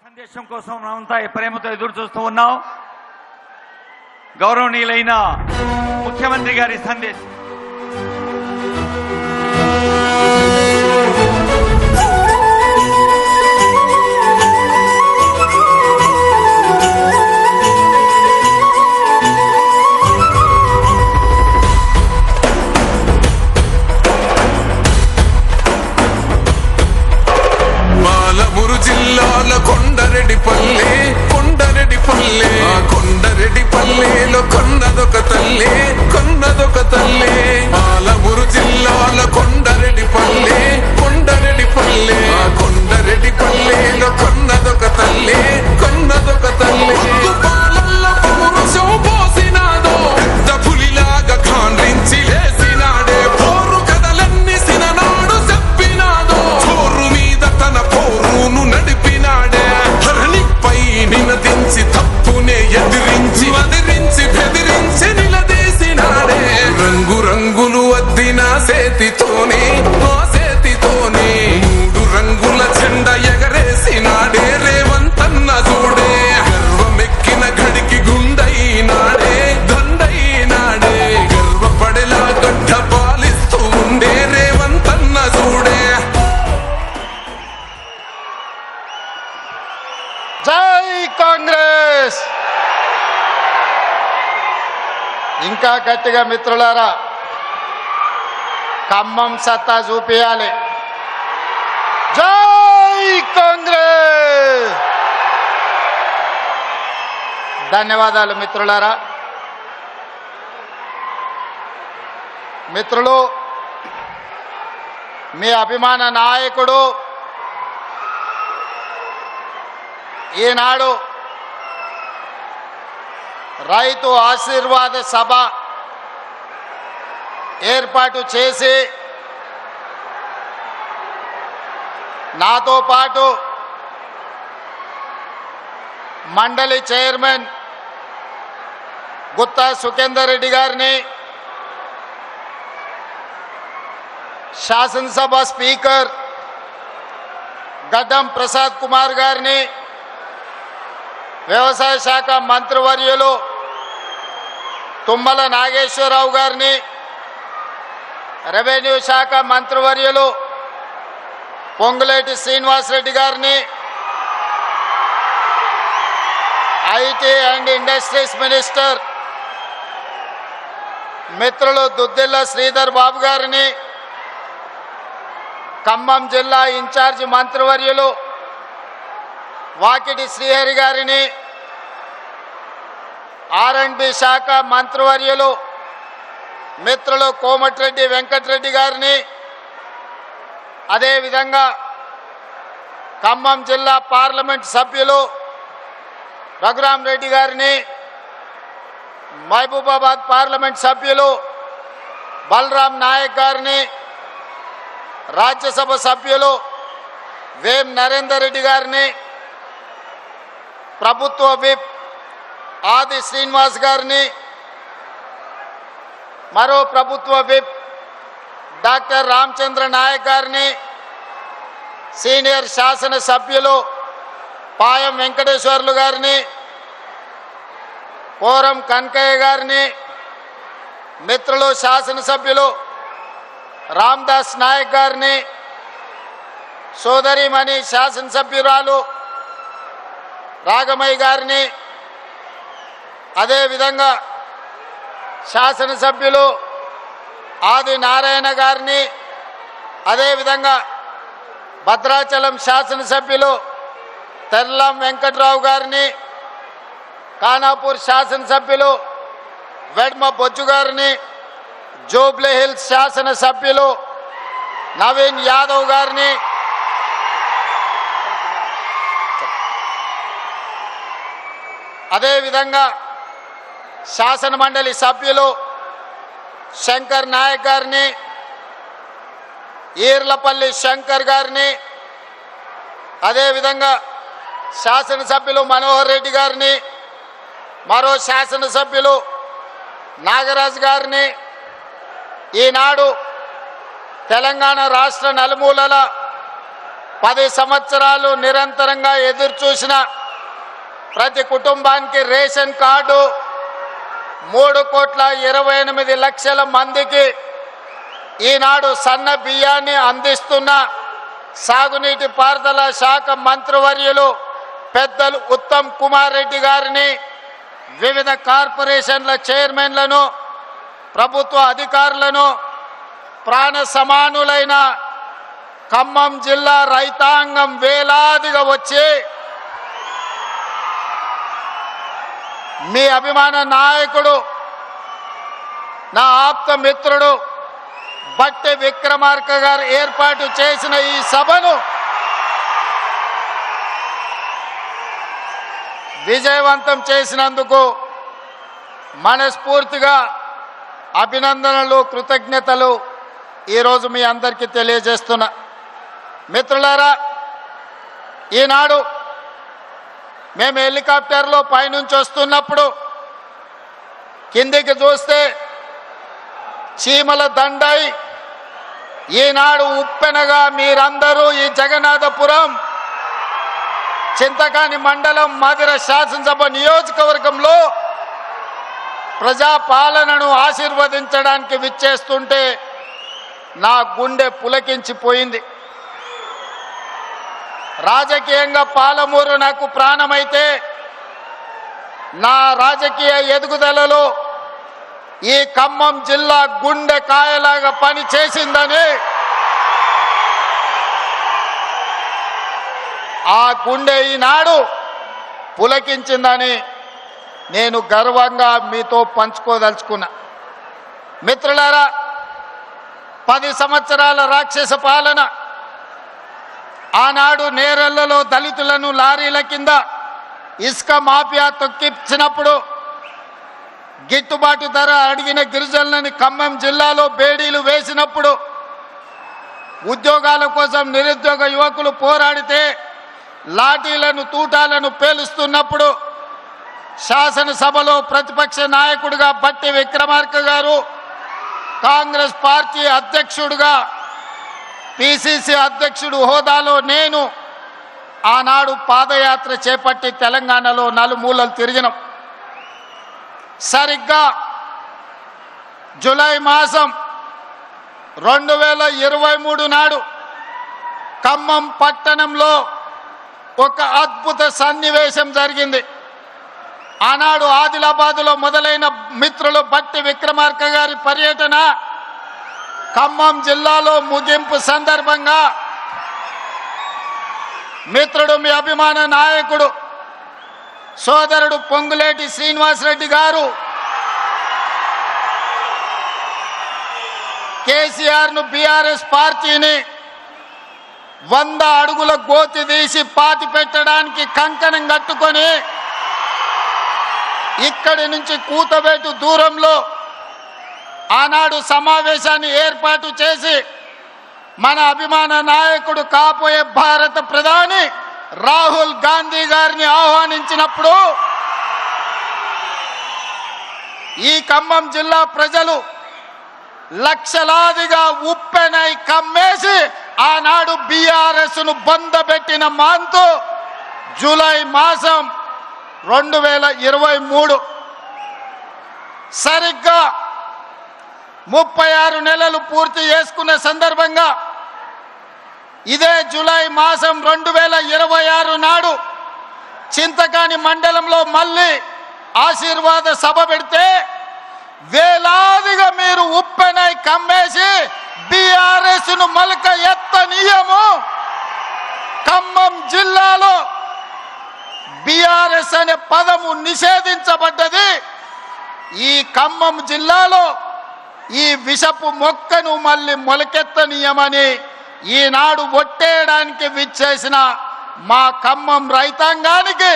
సందేశం కోసం మనమంతా ప్రేమతో ఎదురు చూస్తూ ఉన్నాం. గౌరవనీయులైన ముఖ్యమంత్రి గారి సందేశం. జిల్లాల కొండరెడ్డిపల్లెలో కొన్నదొక తల్లే పాలమూరు జిల్లాల కొండరెడ్డిపల్లెలో కొన్నదొక తల్లే పాలల్లో పౌరుషం పోసినాదో పెద్ద పులిలాగా ఖాండ్రించి లేసినాడే పోరు కథలన్నీ సిననాడు చెప్పినాదో చోరు మీద తన పోరును నడిపినాడే ధరణిపై నినదించి తప్పునే ఎదిరించి బెదిరించి నిలదీసినాడే రంగులు అద్దిన సేతితోనే మూడు రంగుల జెండా ఎగరేసినాడే రేవంతన్న చూడే గర్వమెక్కిన గడికి గుండైనాడే దండైనాడే గర్వపడేలా గడ్డ పాలిస్తూ ఉండే రేవంతన్న చూడే. జై కాంగ్రెస్. ఇంకా గట్టిగా మిత్రులారా, ఖమ్మం సత్తా చూపియాలి. జై కాంగ్రెస్. ధన్యవాదాలు మిత్రులారా. మిత్రులు, మీ అభిమాన నాయకుడు ఈనాడు రైతు ఆశీర్వాద సభ ఏర్పాటు చేసి నాతో పాటు మండలి చైర్మన్ గుత్తా సుఖేందర్ రెడ్డి గారిని, శాసనసభ స్పీకర్ గడ్డం ప్రసాద్ కుమార్ గారిని, వ్యవసాయ శాఖ మంత్రివర్యులు తుమ్మల నాగేశ్వరరావు గారిని, రెవెన్యూ శాఖ మంత్రివర్యులు పొంగులేటి శ్రీనివాసరెడ్డి గారిని, ఐటీ అండ్ ఇండస్ట్రీస్ మినిస్టర్ మిత్రులు దుద్దిల్ల శ్రీధర్ బాబు గారిని, ఖమ్మం జిల్లా ఇన్ఛార్జి మంత్రివర్యులు వాకిటి శ్రీహరి గారిని, R&B శాఖ మంత్రివర్యులు మిత్రులు కోమటిరెడ్డి వెంకటరెడ్డి గారిని, అదేవిధంగా ఖమ్మం జిల్లా పార్లమెంట్ సభ్యులు రఘురామ్ రెడ్డి గారిని, మహబూబాబాద్ పార్లమెంట్ సభ్యులు బలరాం నాయక్ గారిని, రాజ్యసభ సభ్యులు వేం నరేందర్ రెడ్డి గారిని, ప్రభుత్వ విప్ ఆది శ్రీనివాస్ గారిని, మరో ప్రభుత్వ విప్ డాక్టర్ రామచంద్ర నాయక్ గారిని, సీనియర్ శాసన సభ్యులు పాయం వెంకటేశ్వర్లు గారిని, పోరం కనకయ్య గారిని, మిత్రులు శాసనసభ్యులు రామ్దాస్ నాయక్ గారిని, సోదరిమణి శాసనసభ్యురాలు రాగమయ్య గారిని, అదేవిధంగా శాసనసభ్యులు ఆది నారాయణ గారిని, అదేవిధంగా భద్రాచలం శాసనసభ్యులు తెల్లం వెంకట్రావు గారిని, ఖానాపూర్ శాసనసభ్యులు వెడ్మ బొజ్జు గారిని, జూబ్లీ హిల్స్ శాసనసభ్యులు నవీన్ యాదవ్ గారిని, అదేవిధంగా శాసన మండలి సభ్యులు శంకర్ నాయక్ గారిని, ఈర్లపల్లి శంకర్ గారిని, అదేవిధంగా శాసనసభ్యులు మనోహర్ రెడ్డి గారిని, మరో శాసనసభ్యులు నాగరాజు గారిని, ఈనాడు తెలంగాణ రాష్ట్ర నలుమూలల 10 సంవత్సరాలు నిరంతరంగా ఎదురు చూసిన ప్రతి కుటుంబానికి రేషన్ కార్డు 3,28,00,000 మందికి ఈనాడు సన్న బియ్యాన్ని అందిస్తున్న సాగునీటి పారుదల శాఖ మంత్రివర్యులు పెద్దలు ఉత్తమ్ కుమార్ రెడ్డి గారిని, వివిధ కార్పొరేషన్ల చైర్మన్లను, ప్రభుత్వ అధికారులను, ప్రాణ సమానులైన ఖమ్మం జిల్లా రైతాంగం వేలాదిగా వచ్చి మీ అభిమాన నాయకుడు, నా ఆప్త మిత్రుడు బట్టి విక్రమార్క గారు ఏర్పాటు చేసిన ఈ సభను విజయవంతం చేసినందుకు మనస్ఫూర్తిగా అభినందనలు, కృతజ్ఞతలు ఈరోజు మీ అందరికీ తెలియజేస్తున్నా. మిత్రులారా, ఈనాడు మేము హెలికాప్టర్లో పైనుంచి వస్తున్నప్పుడు కిందికి చూస్తే చీమల దండై ఈనాడు ఉప్పెనగా మీరందరూ ఈ జగన్నాథపురం చింతకాని మండలం మధిర శాసనసభ నియోజకవర్గంలో ప్రజాపాలనను ఆశీర్వదించడానికి విచ్చేస్తుంటే నా గుండె పులకించిపోయింది. రాజకీయంగా పాలమూరు నాకు ప్రాణమైతే నా రాజకీయ ఎదుగుదలలో ఈ ఖమ్మం జిల్లా గుండె కాయలాగా పని చేసిందని, ఆ గుండె ఈనాడు పులకించిందని నేను గర్వంగా మీతో పంచుకోదలుచుకున్నా. మిత్రులారా, 10 సంవత్సరాల రాక్షస పాలన, ఆనాడు నేరెళ్లలో దళితులను లారీల కింద ఇసుక మాఫియా తొక్కించినప్పుడు గిట్టుబాటు ధర అడిగిన గిరిజనులని ఖమ్మం జిల్లాలో బేడీలు వేసినప్పుడు, ఉద్యోగాల కోసం నిరుద్యోగ యువకులు పోరాడితే లాఠీలను తూటాలను పేలుస్తున్నప్పుడు శాసనసభలో ప్రతిపక్ష నాయకుడిగా బట్టి విక్రమార్క గారు, కాంగ్రెస్ పార్టీ అధ్యక్షుడిగా పిసిసి అధ్యక్షుడు హోదాలో నేను ఆనాడు పాదయాత్ర చేపట్టి తెలంగాణలో నలుమూలలు తిరిగినాం. సరిగ్గా జూలై మాసం 2023 నాడు ఖమ్మం పట్టణంలో ఒక అద్భుత సన్నివేశం జరిగింది. ఆనాడు ఆదిలాబాదులో మొదలైన మిత్రులు బట్టి విక్రమార్క గారి పర్యటన ఖమ్మం జిల్లాలో ముగింపు సందర్భంగా మిత్రుడు, మీ అభిమాన నాయకుడు, సోదరుడు పొంగులేటి శ్రీనివాసరెడ్డి గారు కేసీఆర్ను, బీఆర్ఎస్ పార్టీని 100 అడుగుల గోతి తీసి పాతి పెట్టడానికి కంకణం కట్టుకొని ఇక్కడి నుంచి కూతవేటు దూరంలో ఆనాడు సమావేశాన్ని ఏర్పాటు చేసి మన అభిమాన నాయకుడు, కాబోయే భారత ప్రధాని రాహుల్ గాంధీ గారిని ఆహ్వానించినప్పుడు ఈ ఖమ్మం జిల్లా ప్రజలు లక్షలాదిగా ఉప్పెనై కమ్మేసి ఆనాడు బీఆర్ఎస్ ను బందబెట్టిన మాంతు జూలై మాసం 2023 సరిగ్గా 36 నెలలు పూర్తి చేసుకున్న సందర్భంగా ఇదే జూలై మాసం 2026 నాడు చింతకాని మండలంలో మళ్ళీ ఆశీర్వాద సభ పెడితే వేలాదిగా మీరు ఉప్పెనై కమ్మేసి బీఆర్ఎస్ ను మలక ఎత్తనీయము. ఖమ్మం జిల్లాలో బీఆర్ఎస్ అనే పదము నిషేధించబడ్డది. ఈ ఖమ్మం జిల్లాలో ఈ విషపు మొక్కను మళ్ళీ మొలకెత్తనీయమని ఈనాడు ఒట్టేయడానికి విచ్చేసిన మా ఖమ్మం రైతాంగానికి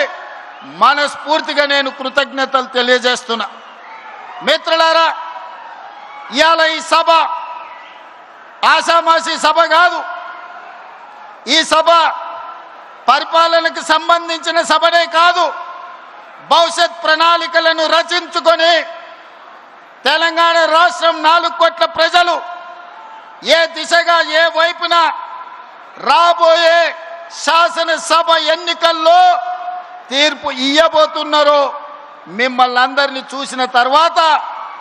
మనస్ఫూర్తిగా నేను కృతజ్ఞతలు తెలియజేస్తున్నా. మిత్రులారా, ఇవాళ ఈ సభ ఆషామాషి సభ కాదు. ఈ సభ పరిపాలనకు సంబంధించిన సభనే కాదు, భవిష్యత్ ప్రణాళికలను రచించుకొని తెలంగాణ రాష్ట్రం 4 కోట్ల ప్రజలు ఏ దిశగా, ఏ వైపున రాబోయే శాసనసభ ఎన్నికల్లో తీర్పు ఇయ్యబోతున్నారో మిమ్మల్ని అందరినీ చూసిన తర్వాత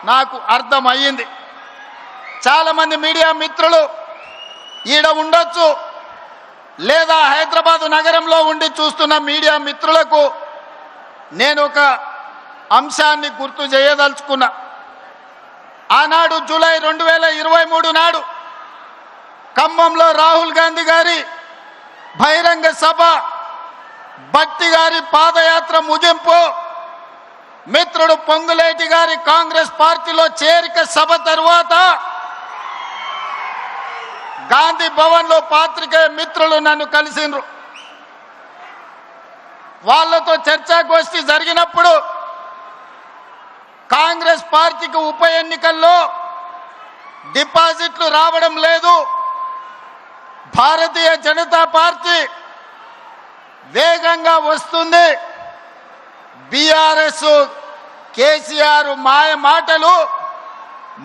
నాకు అర్థమయ్యింది. చాలా మంది మీడియా మిత్రులు ఈడ ఉండొచ్చు, లేదా హైదరాబాదు నగరంలో ఉండి చూస్తున్న మీడియా మిత్రులకు నేను ఒక అంశాన్ని గుర్తు చేయదలుచుకున్నా. ఆనాడు జూలై 2023 నాడు ఖమ్మంలో రాహుల్ గాంధీ గారి బహిరంగ సభ, భట్టి గారి పాదయాత్ర ముగింపు, మిత్రుడు పొంగులేటి గారి కాంగ్రెస్ పార్టీలో చేరిక సభ తరువాత గాంధీ భవన్ లో పాత్రికేయ మిత్రులు నన్ను కలిసిండ్రు. వాళ్ళతో చర్చాగోష్ఠి జరిగినప్పుడు కాంగ్రెస్ పార్టీకి ఉప ఎన్నికల్లో డిపాజిట్లు రావడం లేదు, భారతీయ జనతా పార్టీ వేగంగా వస్తుంది, బీఆర్ఎస్ కేసీఆర్ మాయ మాటలు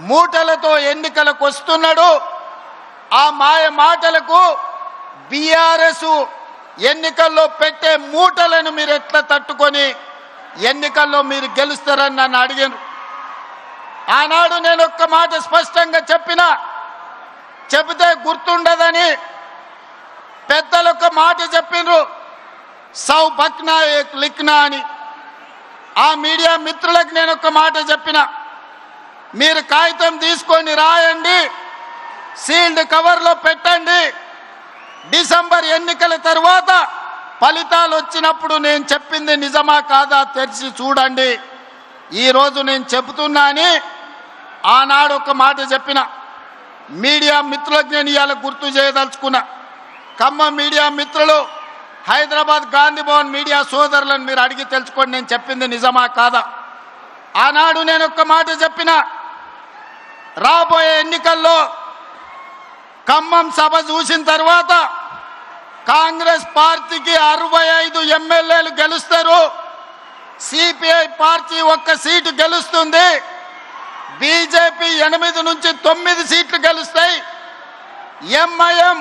మూటలతో ఎన్నికలకు వస్తున్నాడు, ఆ మాయ మాటలకు బీఆర్ఎస్ ఎన్నికల్లో పెట్టే మూటలను మీరు ఎట్లా తట్టుకొని ఎన్నికల్లో మీరు గెలుస్తారని నన్ను అడిగాను. ఆనాడు నేను ఒక్క మాట స్పష్టంగా చెబితే గుర్తుండదని పెద్దలు ఒక మాట చెప్పిండ్రు, సౌ బక్నా ఏక్ లిఖ్నా అని. ఆ మీడియా మిత్రులకు నేను ఒక మాట చెప్పిన, మీరు కాగితం తీసుకొని రాయండి, సీల్డ్ కవర్లో పెట్టండి, డిసెంబర్ ఎన్నికల తర్వాత ఫలితాలు వచ్చినప్పుడు నేను చెప్పింది నిజమా కాదా తెరిచి చూడండి. ఈరోజు నేను చెబుతున్నా అని ఆనాడు ఒక మాట చెప్పిన. మీడియా మిత్రులకు నేను ఇవాళ గుర్తు చేయదలుచుకున్నా. ఖమ్మం మీడియా మిత్రులు, హైదరాబాద్ గాంధీ భవన్ మీడియా సోదరులను మీరు అడిగి తెలుసుకోండి నేను చెప్పింది నిజమా కాదా. ఆనాడు నేను ఒక మాట చెప్పిన, రాబోయే ఎన్నికల్లో ఖమ్మం సభ చూసిన తర్వాత కాంగ్రెస్ పార్టీకి 65 ఎమ్మెల్యేలు గెలుస్తారు, సిపిఐ పార్టీ 1 సీటు గెలుస్తుంది, బీజేపీ 8 నుంచి 9 సీట్లు గెలుస్తాయి, ఎంఐఎం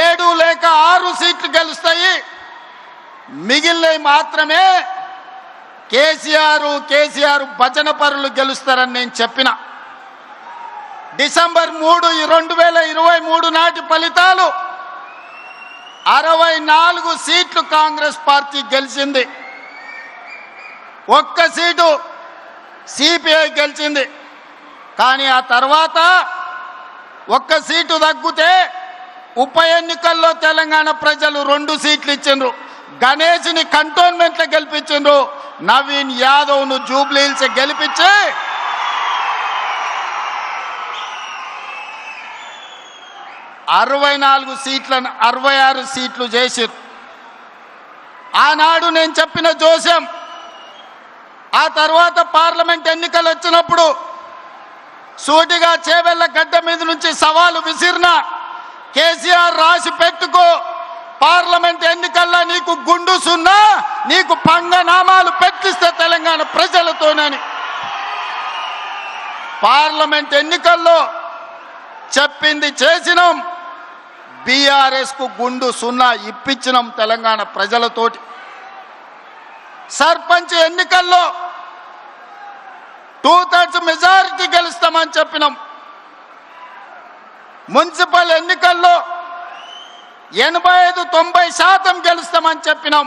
7 లేక 6 సీట్లు గెలుస్తాయి, మిగిలినవి మాత్రమే కేసీఆర్ భజన పరులు గెలుస్తారని నేను చెప్పిన. డిసెంబర్ 3, 2023 నాటి ఫలితాలు 64 సీట్లు కాంగ్రెస్ పార్టీ గెలిచింది, 1 సీటు సిపిఐ గెలిచింది. కానీ ఆ తర్వాత 1 సీటు తగ్గితే ఉప ఎన్నికల్లో తెలంగాణ ప్రజలు 2 సీట్లు ఇచ్చిండ్రు. గణేష్ని కంటోన్మెంట్లో గెలిపించిండ్రు, నవీన్ యాదవ్ను జూబ్లీహిల్స్ గెలిపించి 64 సీట్లను 66 సీట్లు చేసిరు. ఆనాడు నేను చెప్పిన జోస్యం ఆ తర్వాత పార్లమెంట్ ఎన్నికలు వచ్చినప్పుడు సూటిగా చేవెళ్ల గడ్డ మీద నుంచి సవాలు విసిరిన, కేసీఆర్ రాసి పెట్టుకో, పార్లమెంట్ ఎన్నికల్లో నీకు గుండు సున్నా, నీకు పంగనామాలు పెట్టిస్తే తెలంగాణ ప్రజలతోనని. పార్లమెంట్ ఎన్నికల్లో చెప్పింది చేసినాం, బీఆర్ఎస్ కు గుండు సున్నా ఇప్పించినాం తెలంగాణ ప్రజలతోటి. సర్పంచ్ ఎన్నికల్లో 2/3 మెజారిటీ గెలుస్తామని చెప్పినాం. మున్సిపల్ ఎన్నికల్లో 85-90% గెలుస్తామని చెప్పినాం.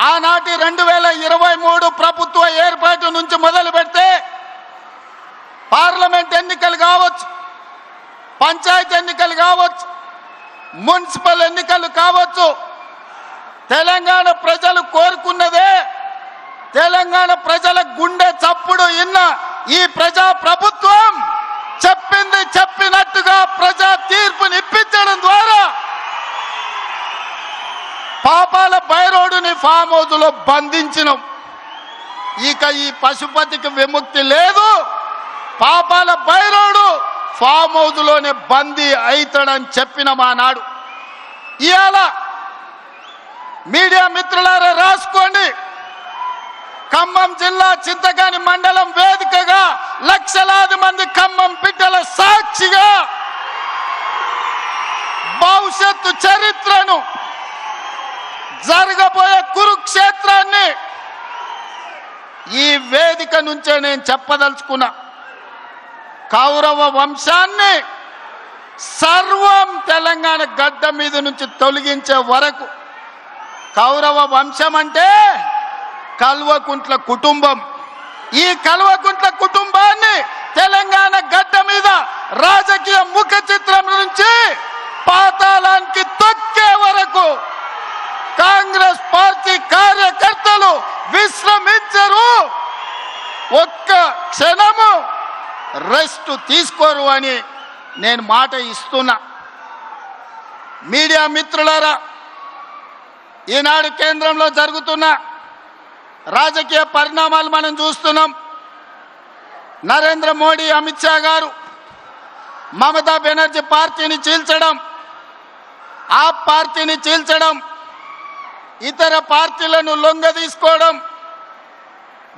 ఆనాటి 2023 ప్రభుత్వ ఏర్పాటు నుంచి మొదలు పెడితే పార్లమెంట్ ఎన్నికలు కావచ్చు, పంచాయతీ ఎన్నికలు కావచ్చు, మున్సిపల్ ఎన్నికలు కావచ్చు, తెలంగాణ ప్రజలు కోరుకున్నదే, తెలంగాణ ప్రజల గుండె చప్పుడు ఇన్న ఈ ప్రజా ప్రభుత్వం చెప్పింది చెప్పినట్టుగా ప్రజా తీర్పుని ఇప్పించడం ద్వారా పాపాల బైరోడుని ఫామ్ హౌస్ లో బంధించినాం. ఇక ఈ పశుపతికి విముక్తి లేదు, పాపాల బైరోడు ఫామ్ హౌస్ లోనే బందీ అవుతాడని చెప్పిన మా నాడు. ఇవాళ మీడియా మిత్రులారా రాసుకోండి, ఖమ్మం జిల్లా చింతకాని మండలం వేదికగా 1,00,000 మంది ఖమ్మం బిడ్డల సాక్షిగా భవిష్యత్తు చరిత్రను, జరగబోయే కురుక్షేత్రాన్ని ఈ వేదిక నుంచే నేను చెప్పదలుచుకున్నా. కౌరవ వంశాన్ని సర్వం తెలంగాణ గడ్డ మీద నుంచి తొలగించే వరకు, కౌరవ వంశం అంటే కల్వకుంట్ల కుటుంబం, ఈ కల్వకుంట్ల కుటుంబాన్ని తెలంగాణ గడ్డ మీద రాజకీయ ముఖ చిత్రం నుంచి పాతాళానికి తొక్కే వరకు కాంగ్రెస్ పార్టీ కార్యకర్తలు విశ్రమించరు, ఒక్క క్షణము రెస్ట్ తీసుకోరు అని నేను మాట ఇస్తున్నా. మీడియా మిత్రులారా, ఈనాడు కేంద్రంలో జరుగుతున్న రాజకీయ పరిణామాలు మనం చూస్తున్నాం. నరేంద్ర మోడీ, అమిత్ షా గారు మమతా బెనర్జీ పార్టీని చీల్చడం, ఆ పార్టీని చీల్చడం, ఇతర పార్టీలను లొంగ తీసుకోవడం,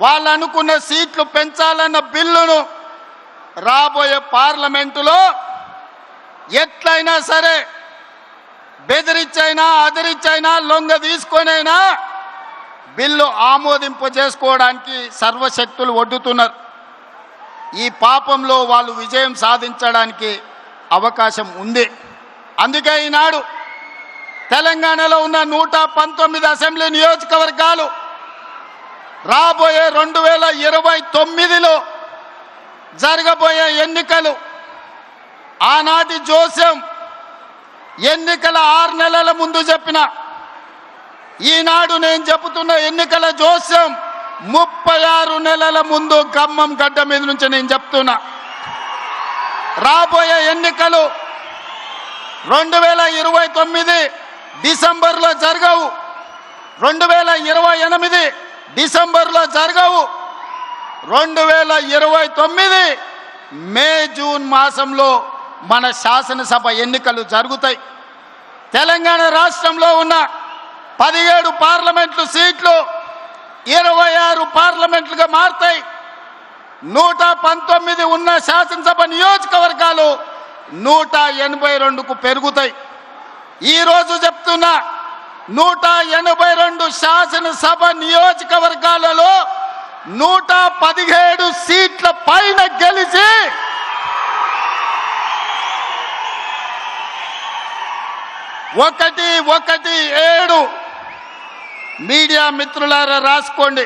వాళ్ళు అనుకున్న సీట్లు పెంచాలన్న బిల్లును రాబోయే పార్లమెంటులో ఎట్లయినా సరే బెదిరించైనా అదిరించైనా లొంగ తీసుకొనైనా బిల్లు ఆమోదింపు చేసుకోవడానికి సర్వశక్తులు ఒడ్డుతున్నారు. ఈ పాపంలో వాళ్ళు విజయం సాధించడానికి అవకాశం ఉంది. అందుకే ఈనాడు తెలంగాణలో ఉన్న 119 అసెంబ్లీ నియోజకవర్గాలు రాబోయే 2029లో జరగబోయే ఎన్నికలు, ఆనాటి జోస్యం ఎన్నికల 6 నెలల ముందు చెప్పిన, ఈనాడు నేను చెబుతున్న ఎన్నికల జోస్యం 36 నెలల ముందు ఖమ్మం గడ్డ మీద నుంచి నేను చెప్తున్నా. రాబోయే ఎన్నికలు 2029 డిసెంబర్లో జరగవు, 2028 డిసెంబర్లో జరగవు, 2029 మే జూన్ మాసంలో మన శాసనసభ ఎన్నికలు జరుగుతాయి. తెలంగాణ రాష్ట్రంలో ఉన్న 17 పార్లమెంట్లు సీట్లు 26 పార్లమెంట్లుగా మారుతాయి. 119 ఉన్న శాసనసభ నియోజకవర్గాలు 182కు పెరుగుతాయి. ఈరోజు చెప్తున్నా, 182 శాసనసభ నియోజకవర్గాలలో 117 సీట్ల పైన గెలిచి 117 మీడియా మిత్రులారా రాసుకోండి.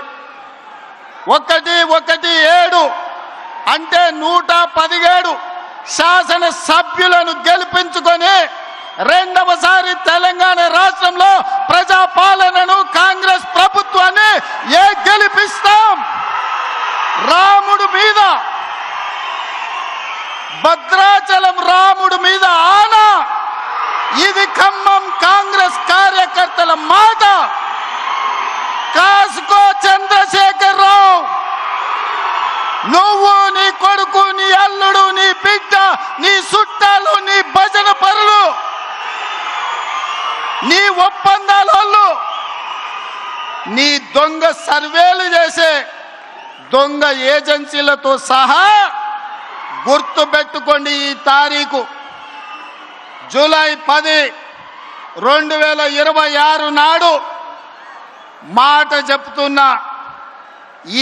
117 అంటే 117 శాసన సభ్యులను గెలిపించుకొని రెండవసారి తెలంగాణ రాష్ట్రంలో ప్రజాపాలనను, కాంగ్రెస్ ప్రభుత్వాన్ని గెలిపిస్తాం. రాముడు మీద, భద్రాచలం రాముడు మీద ఆనా, ఇది ఖమ్మం కాంగ్రెస్ కార్యకర్తల మాట. కాసుకో చంద్రశేఖర్ రావు, నువ్వు, నీ కొడుకు, నీ అల్లుడు, నీ బిడ్డ, నీ చుట్టాలు, నీ భజన పరులు, నీ ఒప్పందాలు, నీ దొంగ సర్వేలు చేసే దొంగ ఏజెన్సీలతో సహా గుర్తు పెట్టుకోండి. ఈ తారీఖు జూలై 10, 2026 నాడు మాట చెప్తున్నా.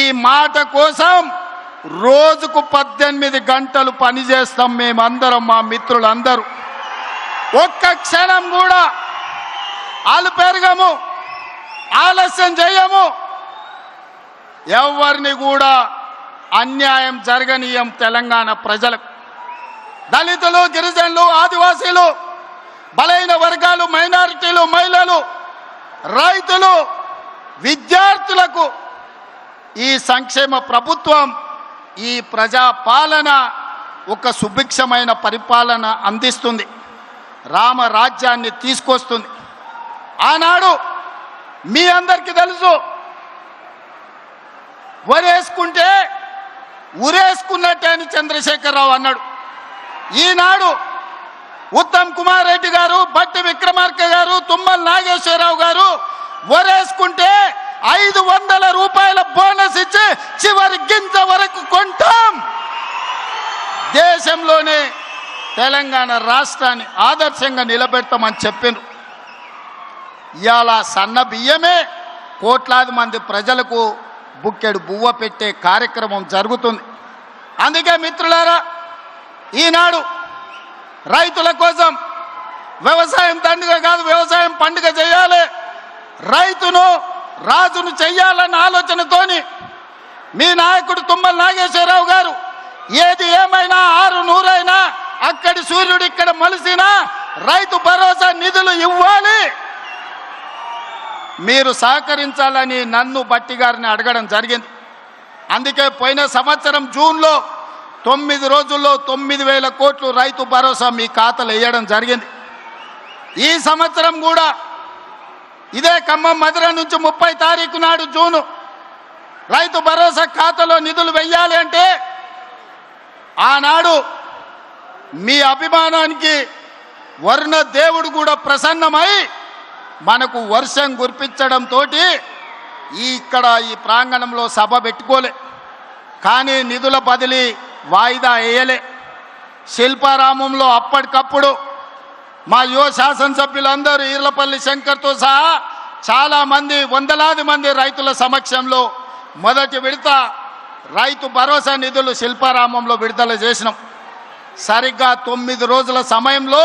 ఈ మాట కోసం రోజుకు 18 గంటలు పనిచేస్తాం మేమందరం, మా మిత్రులందరూ. ఒక్క క్షణం కూడా పెరగము, ఆలస్యం చేయము, ఎవరిని కూడా అన్యాయం జరగనీయం. తెలంగాణ ప్రజలకు, దళితులు, గిరిజనులు, ఆదివాసీలు, బలైన వర్గాలు, మైనారిటీలు, మహిళలు, రైతులు, విద్యార్థులకు ఈ సంక్షేమ ప్రభుత్వం, ఈ ప్రజాపాలన ఒక సుభిక్షమైన పరిపాలన అందిస్తుంది, రామరాజ్యాన్ని తీసుకొస్తుంది. ఆనాడు మీ అందరికీ తెలుసు, వరేసుకుంటే ఉరేసుకున్నట్టే అని చంద్రశేఖరరావు అన్నాడు. ఈనాడు ఉత్తమ్ కుమార్ రెడ్డి గారు, బట్టి విక్రమార్క గారు, తుమ్మల నాగేశ్వరరావు గారు వరేసుకుంటే 500 రూపాయల బోనస్ ఇచ్చి చివరి గింజ వరకు కొంటాం. దేశంలోనే తెలంగాణ రాష్ట్రాన్ని ఆదర్శంగా నిలబెడతామని చెప్పిండ్రు. ఇవాళ సన్న బియ్యమే కోట్లాది మంది ప్రజలకు బుక్కెడు బువ్వ పెట్టే కార్యక్రమం జరుగుతుంది. అందుకే మిత్రులారా, ఈనాడు రైతుల కోసం వ్యవసాయం దండుగ కాదు, వ్యవసాయం పండుగ చేయాలి, రైతును రాజును చెయ్యాలన్న ఆలోచనతోని మీ నాయకుడు తుమ్మల నాగేశ్వరరావు గారు ఏది ఏమైనా 600 అక్కడి సూర్యుడు ఇక్కడ మలిసినా రైతు భరోసా నిధులు ఇవ్వాలి, మీరు సహకరించాలని నన్ను బట్టి గారిని అడగడం జరిగింది. అందుకే పోయిన సంవత్సరం జూన్లో 9 రోజుల్లో 9,000 కోట్లు రైతు భరోసా మీ ఖాతాలో వేయడం జరిగింది. ఈ సంవత్సరం కూడా ఇదే ఖమ్మం మధుర నుంచి 30 తారీఖు నాడు జూను రైతు భరోసా ఖాతాలో నిధులు వెయ్యాలి అంటే ఆనాడు మీ అభిమానానికి వరుణ దేవుడు కూడా ప్రసన్నమై మనకు వర్షం కురిపించడంతో ఇక్కడ ఈ ప్రాంగణంలో సభ పెట్టుకోలే, కానీ నిధుల బదిలీ వాయిదా వేయలే. శిల్పారామంలో అప్పటికప్పుడు మా యువ శాసనసభ్యులందరూ ఈర్లపల్లి శంకర్తో సహా చాలామంది వందలాది మంది రైతుల సమక్షంలో మొదటి విడత రైతు భరోసా నిధులు శిల్పారామంలో విడుదల చేసినాం. సరిగ్గా 9 రోజుల సమయంలో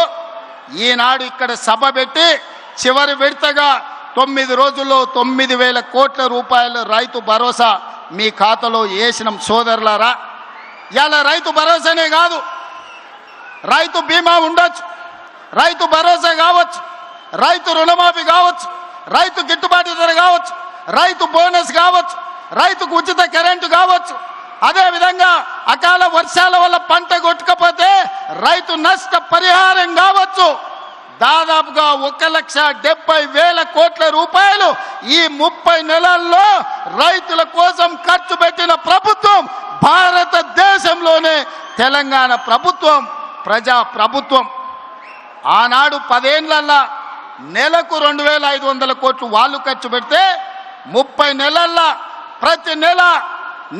ఈనాడు ఇక్కడ సభ పెట్టి చివరి విడతగా 9 రోజుల్లో 9,000 కోట్ల రూపాయలు రైతు భరోసా మీ ఖాతాలో వేసినాం. సోదరులారా, ఇలా రైతు భరోసానే కాదు, రైతు బీమా ఉండొచ్చు, రైతు భరోసా కావచ్చు, రైతు రుణమాఫీ కావచ్చు, రైతు గిట్టుబాటు ధర కావచ్చు, రైతు బోనస్ కావచ్చు, రైతుకు ఉచిత కరెంటు కావచ్చు, అదేవిధంగా అకాల వర్షాల వల్ల పంట కొట్టుకపోతే రైతు నష్ట పరిహారం కావచ్చు. దాదాపుగా 1,70,000 కోట్ల రూపాయలు ఈ 30 నెలల్లో రైతుల కోసం ఖర్చు పెట్టిన ప్రభుత్వం భారతదేశంలోనే తెలంగాణ ప్రభుత్వం, ప్రజా ప్రభుత్వం. ఆనాడు 10 ఏళ్లల్లో నెలకు 2,500 కోట్లు వాళ్ళు ఖర్చు పెడితే 30 నెలల్లో ప్రతి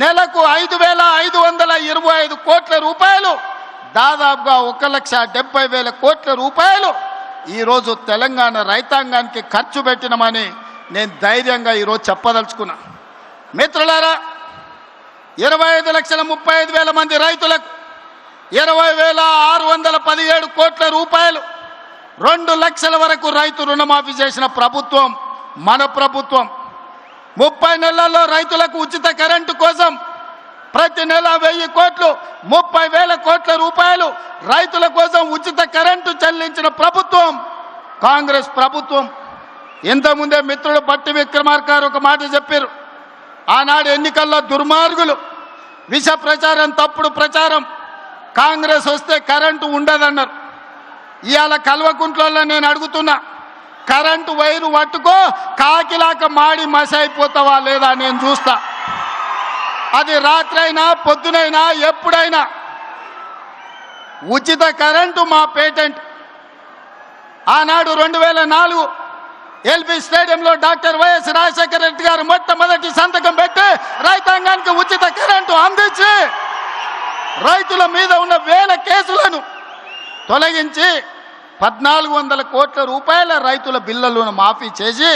నెలకు 5,525 కోట్ల రూపాయలు, దాదాపుగా 1,70,000 కోట్ల రూపాయలు ఈరోజు తెలంగాణ రైతాంగానికి ఖర్చు పెట్టినమని నేను ధైర్యంగా ఈరోజు చెప్పదలుచుకున్నా. మిత్రులారా, 25,35,000 మంది రైతులకు 20,617 కోట్ల రూపాయలు, 2 లక్షల వరకు రైతు రుణమాఫీ చేసిన ప్రభుత్వం మన ప్రభుత్వం. 30 నెలల్లో రైతులకు ఉచిత కరెంటు కోసం ప్రతి నెల 1,000 కోట్లు, 30,000 కోట్ల రూపాయలు రైతుల కోసం ఉచిత కరెంటు చెల్లించిన ప్రభుత్వం కాంగ్రెస్ ప్రభుత్వం. ఇంతకుముందే మిత్రుడు బట్టి విక్రమార్క గారు ఒక మాట చెప్పారు. ఆనాడు ఎన్నికల్లో దుర్మార్గులు విష ప్రచారం, తప్పుడు ప్రచారం, కాంగ్రెస్ వస్తే కరెంటు ఉండదన్నారు. ఇవాళ కల్వకుంట్లలో నేను అడుగుతున్నా, కరెంటు వైరు పట్టుకో కాకిలాక మాడి మసైపోతావా లేదా నేను చూస్తా. అది రాత్రైనా పొద్దునైనా ఎప్పుడైనా ఉచిత కరెంటు మా పేటెంట్. ఆనాడు 2004 ఎల్బీ స్టేడియంలో డాక్టర్ వైఎస్ రాజశేఖర రెడ్డి గారు మొట్టమొదటి సంతకం పెట్టి రైతాంగానికి ఉచిత కరెంటు అందించి రైతుల మీద ఉన్న 1000 కేసులను తొలగించి 1,400 కోట్ల రూపాయల రైతుల బిల్లులను మాఫీ చేసి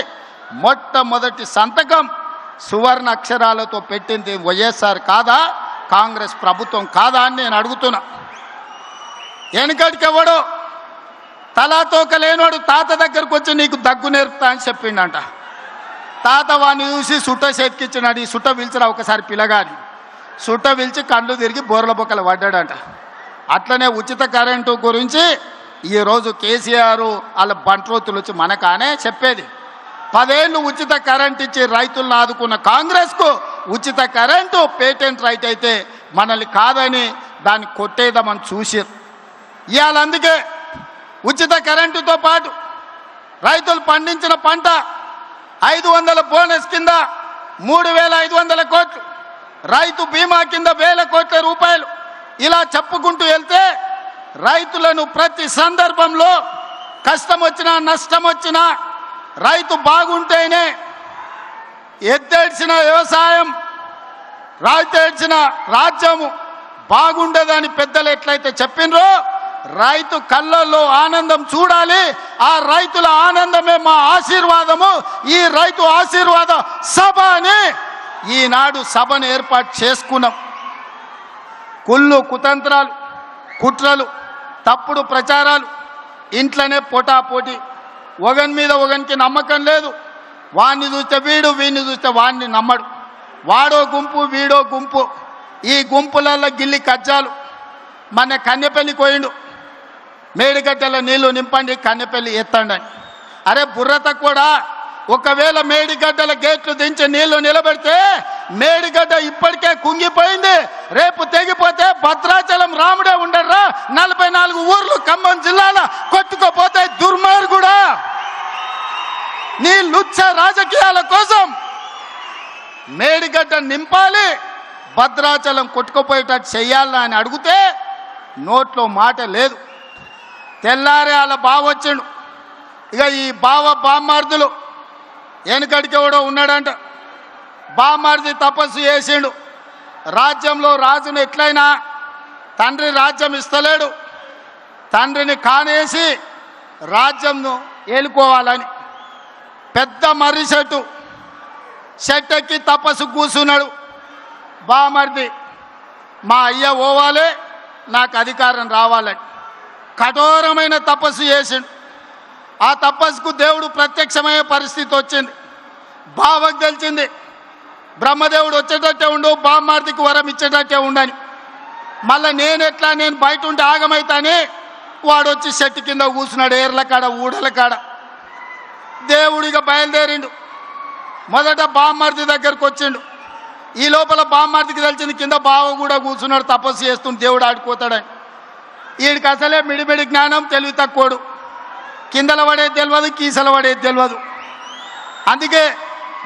మొట్టమొదటి సంతకం సువర్ణ అక్షరాలతో పెట్టింది వైఎస్ఆర్ కాదా, కాంగ్రెస్ ప్రభుత్వం కాదా అని నేను అడుగుతున్నా. వెనుకటికెవడో తలాతోక లేనోడు తాత దగ్గరకు వచ్చి నీకు దగ్గు నేర్పుతా అని చెప్పిండంట. తాత వాడిని చూసి సుట్ట చేతికిచ్చినాడు. ఈ సుట్ట పిలిచిరా ఒకసారి పిల్లగాని. సుట్ట పిలిచి కళ్ళు తిరిగి బోర్ల బొక్కలు పడ్డాడంట. అట్లనే ఉచిత కరెంటు గురించి ఈరోజు కేసీఆర్ వాళ్ళ బంట్రోతులు వచ్చి మనకానే చెప్పేది. 10 ఏళ్ళు ఉచిత కరెంట్ ఇచ్చి రైతులను ఆదుకున్న కాంగ్రెస్కు ఉచిత కరెంటు పేటెంట్ రైట్ అయితే మనల్ని కాదని దాన్ని కొట్టేద్దామని చూసారు. ఇవాళ అందుకే ఉచిత కరెంటుతో పాటు రైతులు పండించిన పంట 500 బోనస్ కింద 3,500 కోట్లు, రైతు బీమా కింద 1,000 కోట్ల రూపాయలు, ఇలా చెప్పుకుంటూ వెళ్తే రైతులను ప్రతి సందర్భంలో కష్టం వచ్చినా నష్టం వచ్చినా రైతు బాగుంటేనే ఎత్తేడ్చిన వ్యవసాయం, రైతేడ్చిన రాజ్యము బాగుండదని పెద్దలు ఎట్లయితే చెప్పినరో రైతు కళ్ళల్లో ఆనందం చూడాలి. ఆ రైతుల ఆనందమే మా ఆశీర్వాదము. ఈ రైతు ఆశీర్వాద సభ అని ఈనాడు సభను ఏర్పాటు చేసుకున్నాం. కుళ్ళు కుతంత్రాలు, కుట్రలు, తప్పుడు ప్రచారాలు, ఇంట్లోనే పోటాపోటీ, ఒకని మీద ఒకనికి నమ్మకం లేదు. వాడిని చూస్తే వీడు, వీడిని చూస్తే వాడిని నమ్మడు. వాడో గుంపు, వీడో గుంపు. ఈ గుంపులలో గిల్లి కజ్జాలు. మన కన్నెపల్లికి పోయిండు, మేడిగడ్డల నీళ్లు నింపండి, కన్నెపల్లి ఎత్తండి. అరే బుర్రత కూడా, ఒకవేళ మేడిగడ్డల గేట్లు దించి నీళ్లు నిలబెడితే మేడిగడ్డ ఇప్పటికే కుంగిపోయింది. రేపు తెగిపోతే భద్రాచలం రాముడే ఉండర్రా. 44 ఊర్లు ఖమ్మం జిల్లాలో కొట్టుకుపోతే దుర్మార్గుడా. నీ లుచ్చ రాజకీయాల కోసం మేడిగడ్డ నింపాలి, భద్రాచలం కొట్టుకుపోయేటట్టు చెయ్యాలని అని అడిగితే నోట్లో మాట లేదు. తెల్లారే వాళ్ళ బావ వచ్చిండు. ఇక ఈ బామ్మార్దులు వెనకడికి ఎవడో ఉన్నాడంట. బామ్మార్ది తపస్సు చేసిండు. రాజ్యంలో రాజును ఎట్లయినా తండ్రి రాజ్యం ఇస్తలేడు, తండ్రిని కానేసి రాజ్యంను ఏలుకోవాలని పెద్ద మర్రి చెట్టు ఎక్కి తపస్సు కూర్చున్నాడు. బామర్ది మా అయ్య ఓవాలి, నాకు అధికారం రావాలని కఠోరమైన తపస్సు చేసిండు. ఆ తపస్సుకు దేవుడు ప్రత్యక్షమయ్యే పరిస్థితి వచ్చింది. బావకు తెలిసింది బ్రహ్మదేవుడు వచ్చేటట్టే ఉండు, బామ్మార్దికి వరం ఇచ్చేటట్టే ఉండని. మళ్ళీ నేను బయట ఉంటే ఆగమైతానే వాడు వచ్చి చెట్టు కింద కూర్చున్నాడు, ఏర్ల కాడ ఊడల కాడ. దేవుడిగా బయలుదేరిండు. మొదట బామ్మార్ది దగ్గరకు వచ్చిండు. ఈ లోపల బామ్మార్దికి తెలిసింది కింద బావ కూడా కూర్చున్నాడు, తపస్సు చేస్తుంది, దేవుడు ఆడుకోతాడని. వీడికి అసలే మిడిమిడి జ్ఞానం, తెలివి తక్కువడు. కిందల పడేది తెలియదు, కీసల పడేది తెలియదు. అందుకే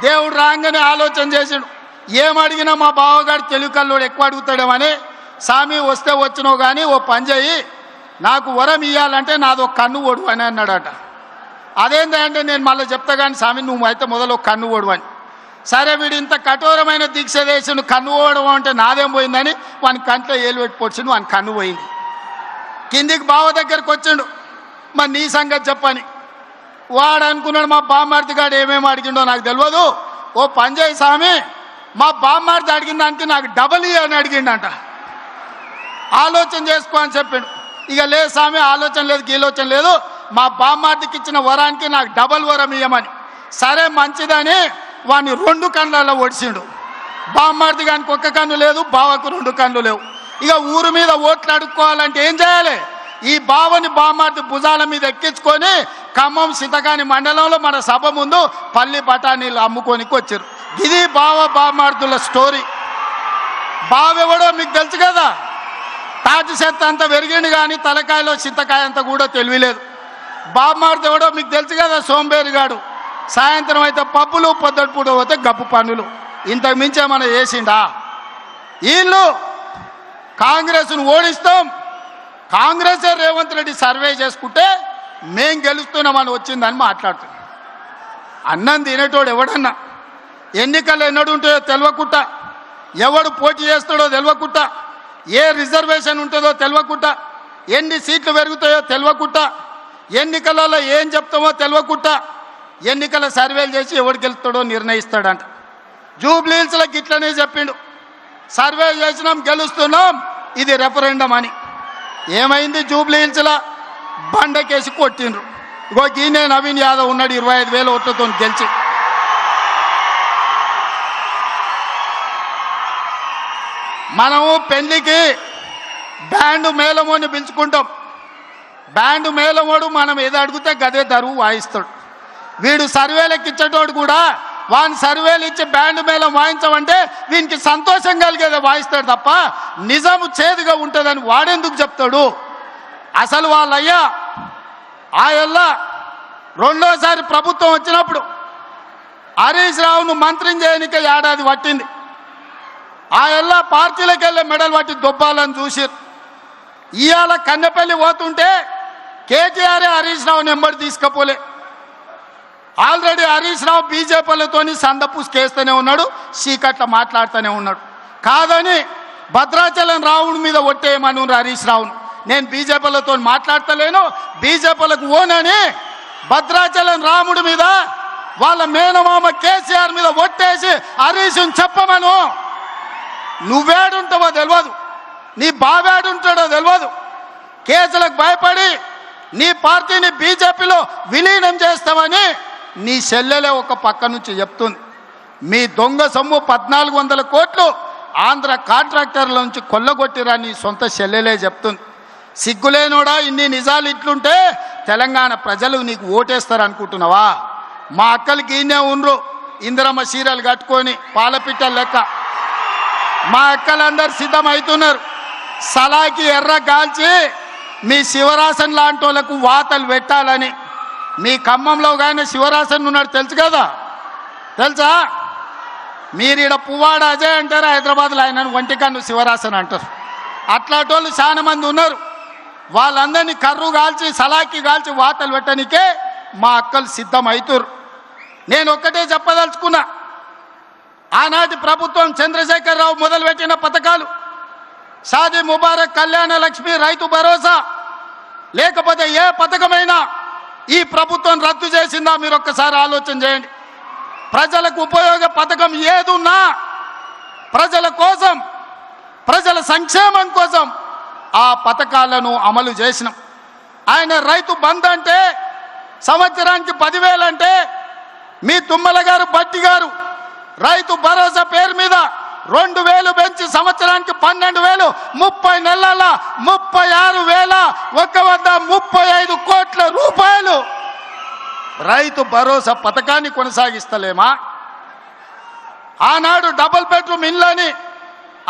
దేవుడు రాగానే ఆలోచన చేసిండు, ఏమడిగినా మా బావగాడు తెలివి కల్లోడు ఎక్కువ అడుగుతాడేమని. స్వామి వస్తే వచ్చినావు కానీ ఓ పని చేయి, నాకు వరం ఇవ్వాలంటే నాదో కన్ను ఓడు అని అన్నాడట. అదేంటంటే నేను మళ్ళీ చెప్తా కానీ స్వామి నువ్వు అయితే మొదలు కన్ను ఓడు అని. సరే వీడు ఇంత కఠోరమైన దీక్ష చేసి నువ్వు కన్ను ఓడడం అంటే నాదేం పోయిందని వాని కంట్లో ఏలు పెట్టి పొడిచిండు, వాని కన్ను పోయింది. కిందికి బావ దగ్గరికి వచ్చిండు, మరి నీ సంగతి చెప్పని. వాడు అనుకున్నాడు మా బామ్మార్ది గాడు ఏమేమి అడిగిండో నాకు తెలియదు, ఓ పని చేయి స్వామి, మా బామ్మార్ది అడిగిన దానికి నాకు డబల్ అని అడిగిండంట. ఆలోచన చేసుకో అని చెప్పిండు. ఇక లేదు స్వామి ఆలోచన లేదు, గీలోచన లేదు, మా బామ్మార్దికి ఇచ్చిన వరానికి నాకు డబల్ వరం ఇవ్వమని. సరే మంచిదని వాడిని 2 కళ్ళల్లో ఒడిచిండు. బామ్మార్ది గానికి 1 కన్ను లేదు, బావకు 2 కన్ను లేవు. ఇక ఊరు మీద ఓట్లు అడుక్కోవాలంటే ఏం చేయాలి? ఈ బావని బామ్మార్ది భుజాల మీద ఎక్కించుకొని ఖమ్మం సితగాని మండలంలో మన సభ ముందు పల్లి బఠానీలు అమ్ముకోనికి వచ్చారు. ఇది బామ్మార్దుల స్టోరీ. బావెవడో మీకు తెలుసు కదా, తాటి చెత్త అంతా పెరిగిండు కానీ తలకాయలో చింతకాయ అంతా కూడా తెలియలేదు. బామ్మార్ది ఎవడో మీకు తెలుసు కదా, సోంబేరిగాడు. సాయంత్రం అయితే పప్పులు, పొద్దుటిపూట పోతే గప్పు పనులు. ఇంతకు మించి ఏమైనా చేసిండా? వీళ్ళు కాంగ్రెస్ను ఓడిస్తాం, కాంగ్రెస్ రేవంత్ రెడ్డి సర్వే చేసుకుంటే మేం గెలుస్తున్నామని వచ్చిందని మాట్లాడుతున్నాం. అన్నం తినేటోడు ఎవడన్నా ఎన్నికలు ఎన్నడు ఉంటాయో తెలియకుండా, ఎవడు పోటీ చేస్తాడో తెలియకుండా, ఏ రిజర్వేషన్ ఉంటుందో తెలియకుండా, ఎన్ని సీట్లు పెరుగుతాయో తెలియకుండా, ఎన్నికలలో ఏం చెప్తామో తెలియకుండా ఎన్నికల సర్వేలు చేసి ఎవడు గెలుస్తాడో నిర్ణయిస్తాడంట. జూబ్లీహిల్స్లో గిట్లనే చెప్పిండు, సర్వే చేసినాం గెలుస్తున్నాం, ఇది రెఫరెండం అని. ఏమైంది? జూబ్లీహిల్స్లో బండకేసి కొట్టిండ్రు. ఇగో గీనే నవీన్ యాదవ్ ఉన్నాడు 25,000 ఓట్లతో గెలిచి. మనము పెళ్లికి బ్యాండ్ మేళమోని పిలుచుకుంటాం. బ్యాండ్ మేళమోడు మనం ఏదో అడిగితే గదే దరువు వాయిస్తాడు. వీడు సర్వేలకు ఇచ్చేటోడు కూడా వాని సర్వేలు ఇచ్చి బ్యాండ్ మేళం వాయించమంటే వీనికి సంతోషం కలిగేదే వాయిస్తాడు తప్ప నిజము చేదుగా ఉంటుందని వాడెందుకు చెప్తాడు? అసలు వాళ్ళయ్యా ఆయల్లా రెండోసారి ప్రభుత్వం వచ్చినప్పుడు హరీష్ రావును మంత్రిని చేయనికే ఏడాది పట్టింది. ఆయల్లా పార్టీలకు వెళ్ళే మెడల్ పట్టి దొబ్బాలని చూసిరు. ఇవాళ కన్నెపల్లి పోతుంటే కేటీఆర్ హరీష్ రావుని ఎంబడి తీసుకపోలే. ఆల్రెడీ హరీష్ రావు బీజేపీలతోని సందపూసుకేస్తూనే ఉన్నాడు, చీకట్ల మాట్లాడుతూనే ఉన్నాడు. కాదని భద్రాచలం రావుని మీద ఒట్టేయమని హరీష్ రావును. నేను బీజేపీలతో మాట్లాడతలేను, బీజేపీలకు ఓనని భద్రాచలం రాముడి మీద వాళ్ళ మేనమామ కేసీఆర్ మీద ఒట్టేసి హరీష్ని చెప్పమను. నువ్వేడుంటావో తెలియదు, నీ బావేడుంటాడో తెలియదు. కేసులకు భయపడి నీ పార్టీని బీజేపీలో విలీనం చేస్తామని నీ చెల్లెలే ఒక పక్క నుంచి చెప్తుంది. మీ దొంగ సొమ్ము 1400 కోట్లు ఆంధ్ర కాంట్రాక్టర్ల నుంచి కొల్లగొట్టిరా నీ సొంత చెల్లెలే చెప్తుంది. సిగ్గులేనోడా, ఇన్ని నిజాలు ఇట్లుంటే తెలంగాణ ప్రజలు నీకు ఓటేస్తారు అనుకుంటున్నావా? మా అక్కలకి ఈయనే ఉండ్రు, ఇందిరమ్మ చీరలు కట్టుకొని పాలపిట్టల లెక్క. మా అక్కలందరూ సిద్ధమవుతున్నారు. సలాకి ఎర్ర కాల్చి మీ శివరాసన్ లాంటి వాళ్ళకు వాతలు పెట్టాలని. మీ ఖమ్మంలో కానీ శివరాసన్ ఉన్నాడు తెలుసు కదా, తెలుసా? మీరు ఈడ పువ్వాడ అజయ్ అంటారు, హైదరాబాద్లో ఆయన ఒంటికన్ను శివరాసన్ అంటారు. అట్లాంటి వాళ్ళు చాలా మంది ఉన్నారు. వాళ్ళందరినీ కర్రు కాల్చి సలాకి కాల్చి వాతలు పెట్టడానికే మా అక్కలు సిద్ధమవుతారు. నేను ఒక్కటే చెప్పదలుచుకున్నా, ఆనాటి ప్రభుత్వం చంద్రశేఖరరావు మొదలుపెట్టిన పథకాలు షాదీ ముబారక్, కళ్యాణ లక్ష్మి, రైతు భరోసా, లేకపోతే ఏ పథకమైనా ఈ ప్రభుత్వం రద్దు చేసిందా మీరు ఒక్కసారి ఆలోచన చేయండి. ప్రజలకు ఉపయోగ పథకం ఏదున్నా ప్రజల కోసం, ప్రజల సంక్షేమం కోసం ఆ పథకాలను అమలు చేసినాం. ఆయన రైతు బంధు అంటే సంవత్సరానికి 10,000 అంటే మీ తుమ్మల గారు బట్టి గారు రైతు భరోసా పేరు మీద 2,000 పెంచి సంవత్సరానికి 12,000, 30 నెలల 36,135 కోట్ల రూపాయలు రైతు భరోసా పథకాన్ని కొనసాగిస్తలేమా? ఆనాడు డబుల్ బెడ్రూమ్ ఇళ్ళని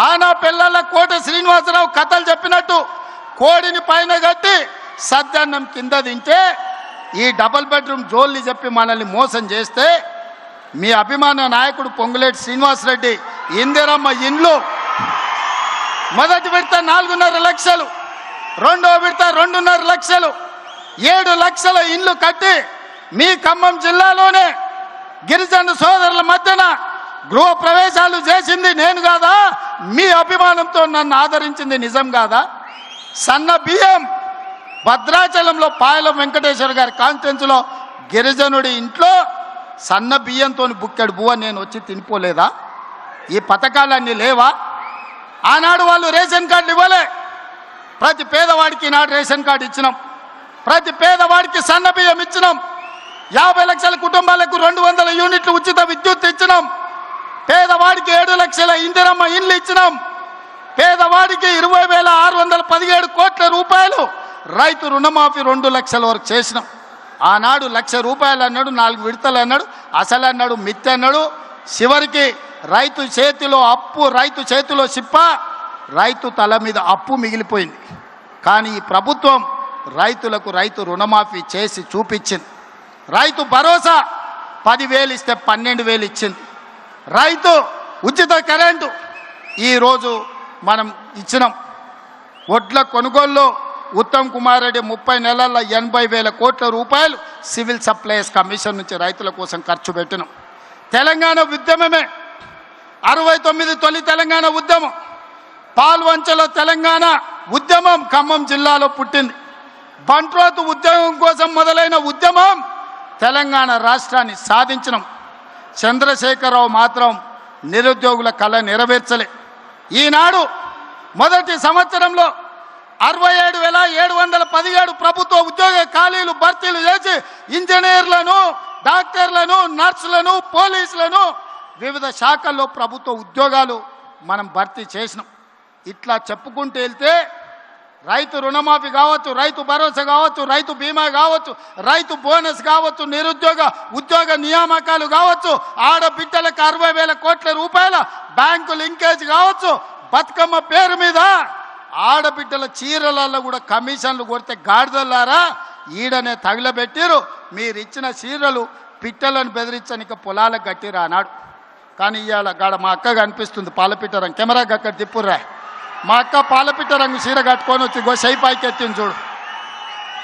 ఆనా పిల్లల కోట శ్రీనివాసరావు కథలు చెప్పినట్టు కోడిని పైన కట్టి సద్దన్నం కింద తింటే ఈ డబుల్ బెడ్రూమ్ జోల్ని చెప్పి మనల్ని మోసం చేస్తే మీ అభిమాన నాయకుడు పొంగులేటి శ్రీనివాసరెడ్డి ఇందిరమ్మ ఇండ్లు మొదటి విడత 4.5 లక్షలు, రెండో విడత 2.5 లక్షలు, 7 లక్షల ఇండ్లు కట్టి మీ ఖమ్మం జిల్లాలోనే గిరిజన సోదరుల మధ్యన గృహ ప్రవేశాలు చేసింది నేను కాదా? మీ అభిమానంతో నన్ను ఆదరించింది నిజం కాదా? సన్న బియ్యం భద్రాచలంలో పాయలం వెంకటేశ్వర గారి కాన్స్టిట్యున్సీలో గిరిజనుడి ఇంట్లో సన్న బియ్యంతో బుక్కెడు బువ్వ నేను వచ్చి తినిపోలేదా? ఈ పథకాలన్నీ లేవా? ఆనాడు వాళ్ళు రేషన్ కార్డులు ఇవ్వలే. ప్రతి పేదవాడికి నాడు రేషన్ కార్డు ఇచ్చినాం, ప్రతి పేదవాడికి సన్న బియ్యం ఇచ్చినాం, 50 లక్షల కుటుంబాలకు 200 యూనిట్లు ఉచిత విద్యుత్ ఇచ్చినాం, పేదవాడికి 7 లక్షల ఇందిరమ్మ ఇండ్లు ఇచ్చినాం, పేదవాడికి 20,617 కోట్ల రూపాయలు రైతు రుణమాఫీ 2 లక్షల వరకు చేసినాం. ఆనాడు 1,00,000 రూపాయలు అన్నాడు, 4 విడతలు అన్నాడు, అసలు అన్నాడు, మిత్తి అన్నాడు. చివరికి రైతు చేతిలో అప్పు, రైతు చేతిలో సిప్ప, రైతు తల మీద అప్పు మిగిలిపోయింది. కానీ ఈ ప్రభుత్వం రైతులకు రైతు రుణమాఫీ చేసి చూపించింది. రైతు భరోసా 10,000 ఇస్తే 12,000 ఇచ్చింది. రైతు ఉచిత కరెంటు ఈరోజు మనం ఇచ్చినాం. వడ్ల కొనుగోలులో ఉత్తమ్ కుమార్ రెడ్డి 30 నెలల్లో 80,000 కోట్ల రూపాయలు సివిల్ సప్లైస్ కమిషన్ నుంచి రైతుల కోసం ఖర్చు పెట్టినాం. తెలంగాణ ఉద్యమమే 69 తొలి తెలంగాణ ఉద్యమం, పాల్వంచలో తెలంగాణ ఉద్యమం ఖమ్మం జిల్లాలో పుట్టింది. బంట్రోతు ఉద్యమం కోసం మొదలైన ఉద్యమం తెలంగాణ రాష్ట్రాన్ని సాధించినాం. చంద్రశేఖరరావు మాత్రం నిరుద్యోగుల కళ నెరవేర్చలే. ఈనాడు మొదటి సంవత్సరంలో 67,717 ప్రభుత్వ ఉద్యోగ ఖాళీలు భర్తీలు చేసి ఇంజనీర్లను, డాక్టర్లను, నర్సులను, పోలీసులను వివిధ శాఖల్లో ప్రభుత్వ ఉద్యోగాలు మనం భర్తీ చేసినాం. ఇట్లా చెప్పుకుంటూ వెళ్తే రైతు రుణమాఫీ కావచ్చు, రైతు భరోసా కావచ్చు, రైతు బీమా కావచ్చు, రైతు బోనస్ కావచ్చు, నిరుద్యోగ ఉద్యోగ నియామకాలు కావచ్చు, ఆడబిడ్డలకు 60,000 కోట్ల రూపాయల బ్యాంకు లింకేజ్ కావచ్చు, బతుకమ్మ పేరు మీద ఆడబిడ్డల చీరలలో కూడా కమిషన్లు కొడితే గాడిదలారా ఈడనే తగిలబెట్టిరు. మీరు ఇచ్చిన చీరలు పిట్టలను బెదిరించనిక పొలాలకు కట్టిరా అన్నాడు. కానీ ఇవాళ గాడ మా అక్క కనిపిస్తుంది పాలపిట్ట రంగు, కెమెరాకి అక్కడ తిప్పుర్రా. మా అక్క పాలపిట్ట రంగు చీర కట్టుకొని వచ్చి షై పైకి ఎత్తింది చూడు.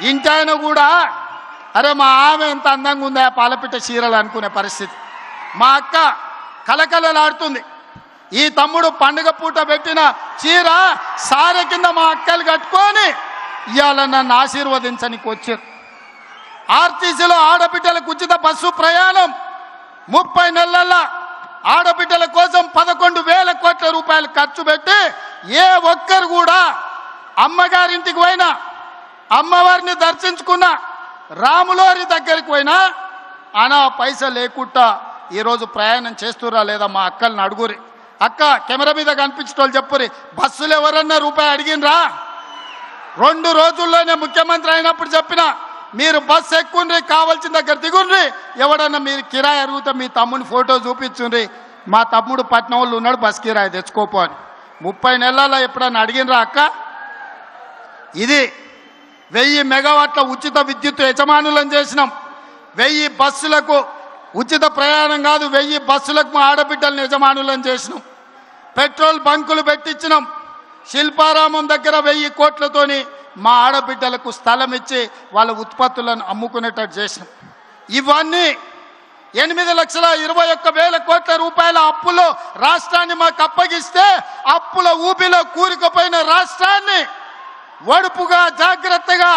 ఇంటాయన కూడా అరే మా ఆమె ఎంత అందంగా ఉందా పాలపిట్ట చీరలు అనుకునే పరిస్థితి. మా అక్క కలకలలాడుతుంది. ఈ తమ్ముడు పండుగ పూట పెట్టిన చీర సారె కింద మా అక్కలు కట్టుకొని ఇవాళ నన్ను ఆశీర్వదించనికి వచ్చారు. ఆర్టీసీలో ఆడబిడ్డలకు ఉచిత బస్సు ప్రయాణం 30 నెలల ఆడబిడ్డల కోసం 11,000 కోట్ల రూపాయలు ఖర్చు పెట్టి ఏ ఒక్కరు కూడా అమ్మగారింటికి పోయినా, అమ్మవారిని దర్శించుకున్నా, రాములోరి దగ్గరికి పోయినా అనా పైసా లేకుండా ఈరోజు ప్రయాణం చేస్తురా లేదా మా అక్కల్ని అడుగురి. అక్క కెమెరా మీద కనిపించడం చెప్పురి, బస్సులు ఎవరన్నా రూపాయి అడిగినరా? 2 రోజుల్లోనే ముఖ్యమంత్రి అయినప్పుడు చెప్పిన, మీరు బస్సు ఎక్కుండ్రి, కావాల్సిన దగ్గర దిగుండ్రి, ఎవడన్నా మీరు కిరాయి అడిగితే మీ తమ్ముని ఫోటో చూపించుండ్రి, మా తమ్ముడు పట్నం వాళ్ళు ఉన్నాడు, బస్ కిరాయి తెచ్చుకోపో అని. 30 నెలల్లో ఎప్పుడన్నా అడిగినరా అక్క? ఇది 1000 మెగావాట్ల ఉచిత విద్యుత్ యజమానులను చేసినాం. 1000 బస్సులకు ఉచిత ప్రయాణం కాదు, 1000 బస్సులకు మా ఆడబిడ్డలను యజమానులను చేసినాం. పెట్రోల్ బంకులు పెట్టించినాం. శిల్పారామం దగ్గర 1000 కోట్లతోని మా ఆడబిడ్డలకు స్థలం ఇచ్చి వాళ్ళ ఉత్పత్తులను అమ్ముకునేటట్టు చేసినాం. ఇవన్నీ 8,21,000 కోట్ల రూపాయల అప్పులో రాష్ట్రాన్ని మాకు అప్పగిస్తే, అప్పుల ఊబిలో కూరుకుపోయిన రాష్ట్రాన్ని ఒడుపుగా జాగ్రత్తగా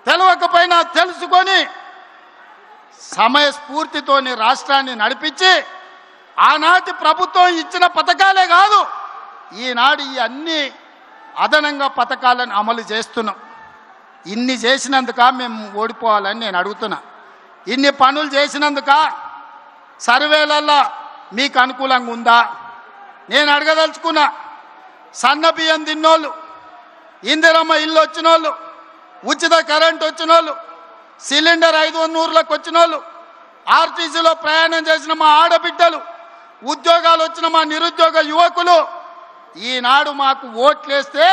తెలవకపోయినా తెలుసుకొని సమయస్ఫూర్తితోని రాష్ట్రాన్ని నడిపించి ఆనాటి ప్రభుత్వం ఇచ్చిన పథకాలే కాదు, ఈనాడు ఈ అన్ని అదనంగా పథకాలను అమలు చేస్తున్నాం. ఇన్ని చేసినందుక మేము ఓడిపోవాలని నేను అడుగుతున్నా. ఇన్ని పనులు చేసినందుక సర్వేలల్లో మీకు అనుకూలంగా ఉందా? నేను అడగదలుచుకున్నా. సన్న బియ్యం తిన్నోళ్ళు, ఇందిరమ్మ ఇల్లు వచ్చినోళ్ళు, ఉచిత కరెంట్ వచ్చినోళ్ళు, సిలిండర్ 500లకు వచ్చినోళ్ళు, ఆర్టీసీలో ప్రయాణం చేసిన మా ఆడబిడ్డలు, ఉద్యోగాలు వచ్చిన మా నిరుద్యోగ యువకులు ఈనాడు మాకు ఓట్లేస్తే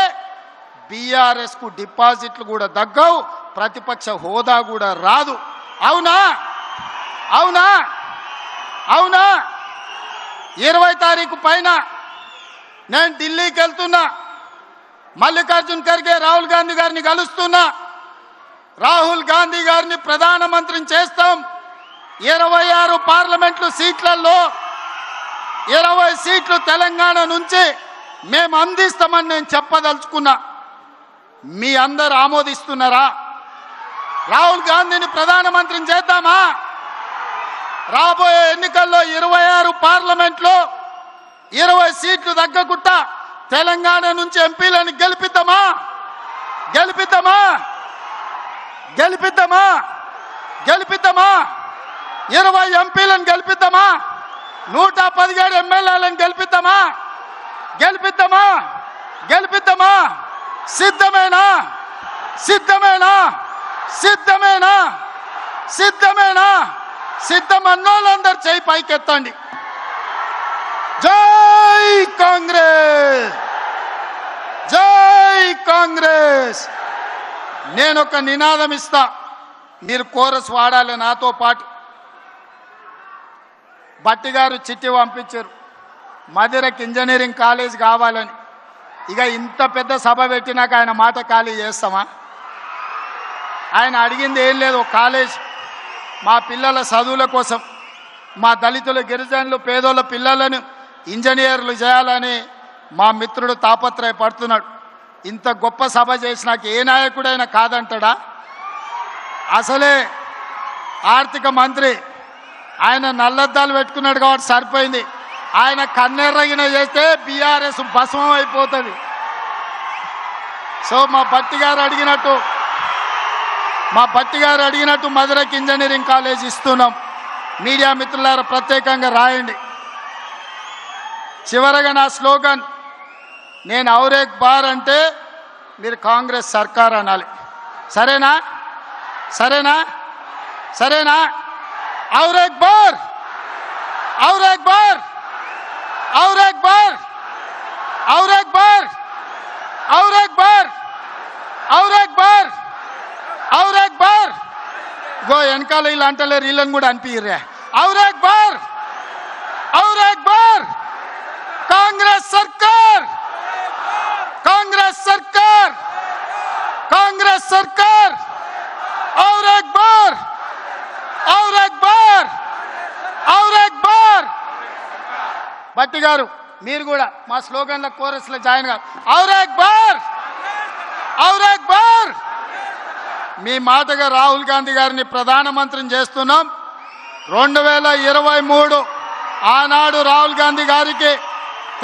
బీఆర్ఎస్కు డిపాజిట్లు కూడా దగ్గవు, ప్రతిపక్ష హోదా కూడా రాదు. అవునా? అవునా? అవునా? 20 తారీఖు పైన నేను ఢిల్లీకి వెళ్తున్నా. మల్లికార్జున్ ఖర్గే రాహుల్ గాంధీ గారిని కలుస్తున్నా. రాహుల్ గాంధీ గారిని ప్రధానమంత్రిని చేస్తాం. 26 పార్లమెంట్లు సీట్లలో 20 సీట్లు తెలంగాణ నుంచి మేము అందిస్తామని నేను చెప్పదలుచుకున్నా. మీ అందరు ఆమోదిస్తున్నారా? రాహుల్ గాంధీని ప్రధానమంత్రిని చేద్దామా? రాబోయే ఎన్నికల్లో 26 పార్లమెంట్లో 20 సీట్లు తగ్గకుండా తెలంగాణ నుంచి ఎంపీలను గెలిపిద్దామా? గెలిపిద్దామా? గెలిపిద్దామా? గెలిపిద్దామా? 20 ఎంపీలను గెలిపిద్దామా? 117 ఎమ్మెల్యేలను గెలిపిద్దామా? గెలిపిద్దామా? గెలిపిద్దామా? సిద్ధమేనా? సిద్ధమేనా? సిద్ధమేనా? సిద్ధమేనా? సిద్ధమన్నోళ్ళందరూ చేయి పైకెత్తండి. జై కాంగ్రెస్! జై కాంగ్రెస్! నేను ఒక నినాదం ఇస్తా, మీరు కోరస్ వాడాలి నాతో పాటు. భట్టి గారు చిట్టి పంపించారు, మధిరకు ఇంజనీరింగ్ కాలేజ్ కావాలని. ఇక ఇంత పెద్ద సభ పెట్టినాక ఆయన మాట ఖాళీ చేస్తామా? ఆయన అడిగింది ఏం లేదు, కాలేజ్ మా పిల్లల చదువుల కోసం, మా దళితులు, గిరిజనులు, పేదోళ్ళ పిల్లలను ఇంజనీర్లు చేయాలని మా మిత్రుడు తాపత్రయపడుతున్నాడు. ఇంత గొప్ప సభ చేసినాక ఏ నాయకుడైనా కాదంటాడా? అసలే ఆర్థిక మంత్రి ఆయన నల్లద్దాలు పెట్టుకున్నాడు కాబట్టి సరిపోయింది. ఆయన కన్నెర్రగిన చేస్తే బీఆర్ఎస్ భస్మం అయిపోతుంది. సో మా భట్టి గారు అడిగినట్టు మధురకి ఇంజనీరింగ్ కాలేజ్ ఇస్తున్నాం. మీడియా మిత్రులారా ప్రత్యేకంగా రాయండి. చివరగా నా స్లోగన్, నేను ఔరేక్ బార్ అంటే మీరు కాంగ్రెస్ సర్కార్ అనాలి. సరేనా? సరేనా? సరేనా? ఔరేక్ బార్! ఔరేక్ బార్! ఔరేక్ బార్! ఔరేక్ బార్! ఔరేక్ బార్! ఔరేక్ బార్! ఔరేక్ బార్! గో వెనకాల వీళ్ళు అంటలేరు, వీళ్ళని కూడా అనిపిర్రే. ఔరేక్ బార్! ఔరేక్ బార్! కాంగ్రెస్ సర్కార్! కాంగ్రెస్ సర్కార్! కాంగ్రెస్ సర్కార్! ఔరేక్ బార్! ఔరేక్ బార్! ఔరేక్ బార్! భట్టి గారు మీరు కూడా మా స్లోగన్ల కోరస్లో జాయిన్ గారు. ఔరేక్ బార్! ఔరేక్ బార్! మీ మాటగా రాహుల్ గాంధీ గారిని ప్రధానమంత్రిని చేస్తున్నాం. 2023 ఆనాడు రాహుల్ గాంధీ గారికి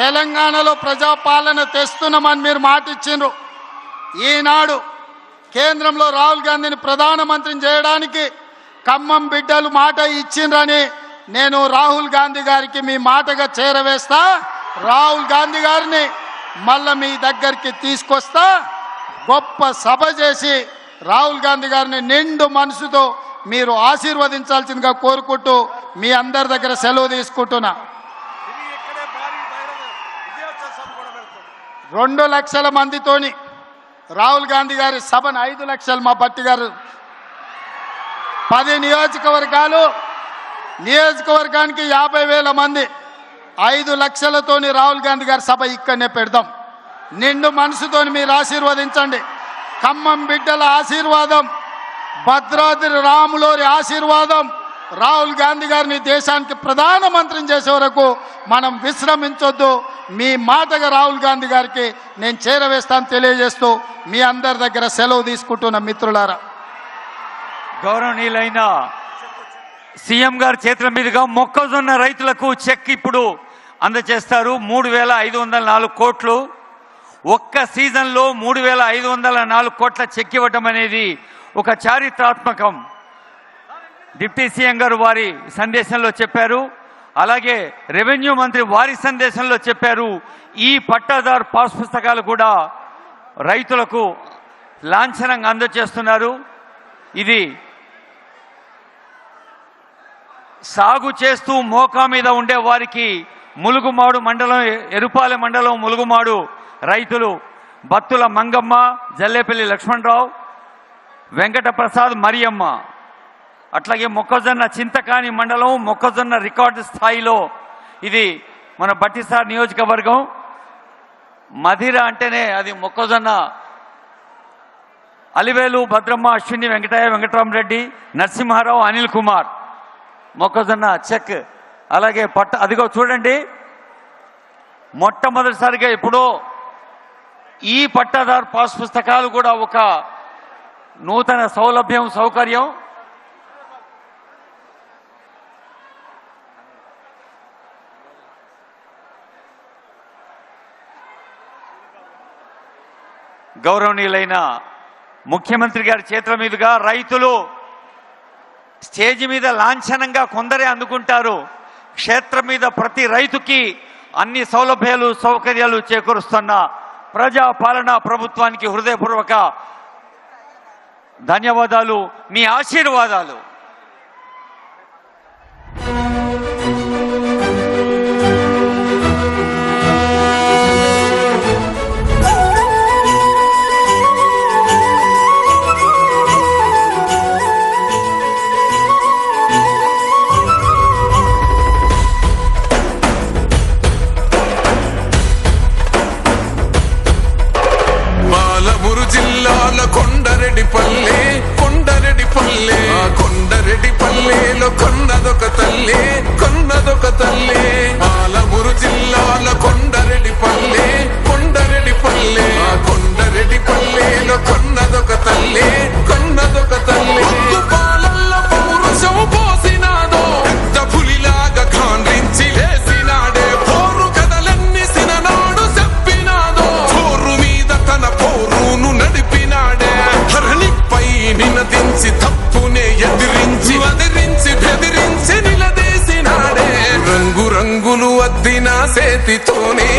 తెలంగాణలో ప్రజాపాలన తెస్తున్నామని మీరు మాట ఇచ్చిండ్రు. ఈనాడు కేంద్రంలో రాహుల్ గాంధీని ప్రధానమంత్రిని చేయడానికి ఖమ్మం బిడ్డలు మాట ఇచ్చిండ్రని నేను రాహుల్ గాంధీ గారికి మీ మాటగా చేరవేస్తా. రాహుల్ గాంధీ గారిని మళ్ళా మీ దగ్గరికి తీసుకొస్తా. గొప్ప సభ చేసి రాహుల్ గాంధీ గారిని నిండు మనసుతో మీరు ఆశీర్వదించాల్సిందిగా కోరుకుంటూ మీ అందరి దగ్గర సెలవు తీసుకుంటున్నా. 2 లక్షల మందితోని రాహుల్ గాంధీ గారి సభను 5 లక్షలు మా పట్టి గారు 10 నియోజకవర్గాలు, నియోజకవర్గానికి 50,000 మంది, 5 లక్షలతోని రాహుల్ గాంధీ గారి సభ ఇక్కడనే పెడదాం. నిండు మనసుతోని మీరు ఆశీర్వదించండి. ఖమ్మం బిడ్డల ఆశీర్వాదం, భద్రాద్రి రాములోరి ఆశీర్వాదం, రాహుల్ గాంధీ గారిని దేశానికి ప్రధానమంత్రిని చేసే వరకు మనం విశ్రమించొద్దు. మీ మాటగా రాహుల్ గాంధీ గారికి నేను చేరవేస్తాను తెలియజేస్తూ మీ అందరి దగ్గర సెలవు తీసుకుంటున్న మిత్రులారా, గౌరవనీయులైన సీఎం గారి చేతుల మీదుగా మొక్కజొన్న రైతులకు చెక్ ఇప్పుడు అందజేస్తారు. 3,504 కోట్లు. ఒక్క సీజన్లో 3,504 కోట్ల చెక్ ఇవ్వటం అనేది ఒక చారిత్రాత్మకం. డిప్యూటీ సీఎం గారు వారి సందేశంలో చెప్పారు. అలాగే రెవెన్యూ మంత్రి వారి సందేశంలో చెప్పారు. ఈ పట్టాదారు పాస్ పుస్తకాలు కూడా రైతులకు లాంఛనంగా అందజేస్తున్నారు. ఇది సాగు చేస్తూ మోకా మీద ఉండే వారికి ములుగుమాడు మండలం, ఎరుపాలెం మండలం ములుగుమాడు రైతులు బత్తుల మంగమ్మ, జల్లేపల్లి లక్ష్మణరావు, వెంకట ప్రసాద్, మరియమ్మ, అట్లాగే మొక్కజొన్న చింతకాని మండలం మొక్కజొన్న రికార్డు స్థాయిలో ఇది మన బట్టిసార్ నియోజకవర్గం. మధిర అంటేనే అది మొక్కజొన్న. అలివేలు, భద్రమ్మ, అశ్విని, వెంకటయ్య, వెంకటరామరెడ్డి, నరసింహారావు, అనిల్ కుమార్ మొక్కజొన్న చెక్. అలాగే అదిగో చూడండి, మొట్టమొదటిసారిగా ఎప్పుడో ఈ పట్టాదారు పాస్ పుస్తకాలు కూడా ఒక నూతన సౌలభ్యం, సౌకర్యం. గౌరవనీయులైన ముఖ్యమంత్రి గారి చేతుల మీదుగా రైతులు స్టేజ్ మీద లాంఛనంగా కొందరే అందుకుంటారు. క్షేత్రం మీద ప్రతి రైతుకి అన్ని సౌలభ్యాలు, సౌకర్యాలు చేకూరుస్తున్న ప్రజా పాలనా ప్రభుత్వానికి హృదయపూర్వక ధన్యవాదాలు, మీ ఆశీర్వాదాలు. కొండరెడ్డిపల్లె, కొండరెడ్డిపల్లె, కొండరెడ్డిపల్లెలో కొన్నదొక తల్లి, కొన్నదొక తల్లి. పాలమూరు జిల్లాల కొండరెడ్డిపల్లె, కొండరెడ్డిపల్లె, కొండరెడ్డిపల్లెలో కొన్నదొక తల్లి, కొన్నదొక తల్లి. పాలల్లో పౌరుషం పోసినాదో, పెద్ద పులిలాగా ఖాండ్రించి లేసినాడే. పోరు కథలన్నీ సిననాడు చెప్పినాదో, పోరు మీద తన పోరును నడిపినాడే. ధరణిపై నినదించి తప్పునే ఎదిరించి, అదిరించి బెదిరించి నిలదీసినాడే. రంగు రంగులు అద్దిన చేతితోనే